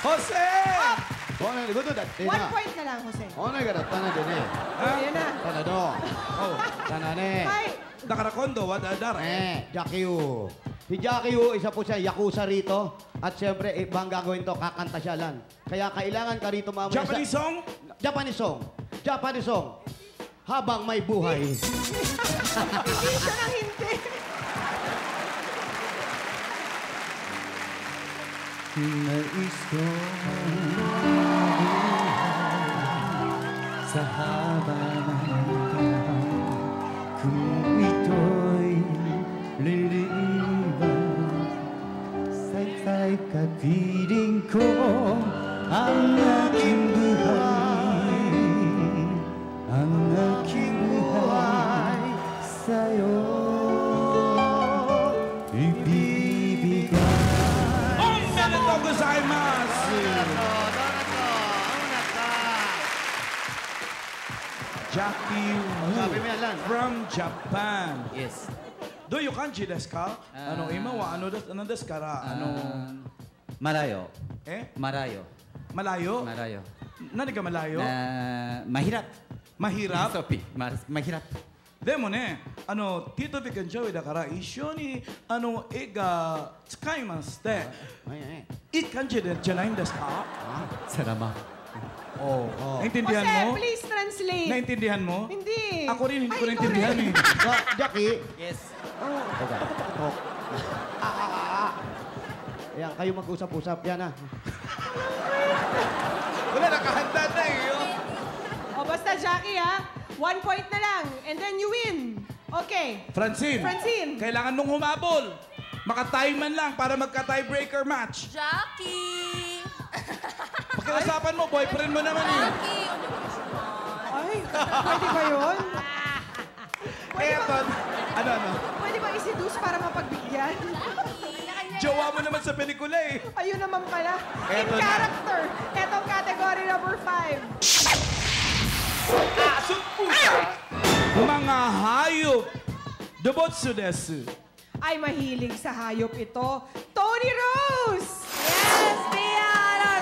Jose! One point na lang, Jose. Ayan na. Nakarakondo, what adar? Jackie Yu. Si Jackie Yu, isa po siya, Yakuza rito. At siyempre, ibang gagawin to, kakanta siya lang. Kaya kailangan ka rito mamaya Japanese song? Japanese song. Japanese song. Habang may buhay. Hindi siya nang hindi. Nais ko sa haba ng taon kung ito'y liliban say-say kapiling ko ang aking buhay ang aking buhay sa'yo ibibigay. Arigatou gozaimasu! Jackie Wu Sabi mo yan lang. from Japan. Yes. Do you kanji desu ka? Ima wa ano desu kara? Malayo. Malayo? Malayo. Nani ka malayo? Mahirap. Mahirap? Sophie, mahirap. でもね、ティートピ君ジョイだから一緒に絵が使いますって、いい感じでじゃないんですか? Salamat. Naintindihan Jose, mo? please translate. Naintindihan mo? Hindi. Ako rin hindi ko Ay, naintindihan eh. Jackie. Yes. Ayan, kayo mag-usap-usap. Yan na. Wala, nakahanda na eh. O basta, Jackie, ha? 1 point na lang. And then you win. Okay. Francine, kailangan mong humabol. Maka-tie man lang para magka-tiebreaker match. Jackie! Pakiusapan mo, boyfriend mo naman eh. Jackie! Ay, pwede ba yun? Eto, ano? Pwede ba isi-deuce para mapagbigyan? Jowa mo naman sa pelikula eh. Ayun naman pala. In Eto na. character. Etong category number 5. Asot pusa. Mga hayop. Dobotsu desu. Ay, mahilig sa hayop ito. Tony Rose! Yes, Pia!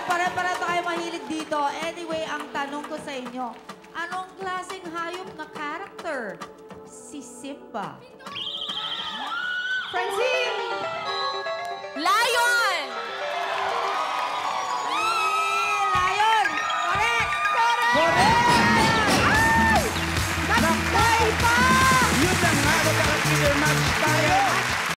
Pare-pare tayo mahilig dito. Anyway, ang tanong ko sa inyo, anong klaseng hayop na character? Si Simba. Francine!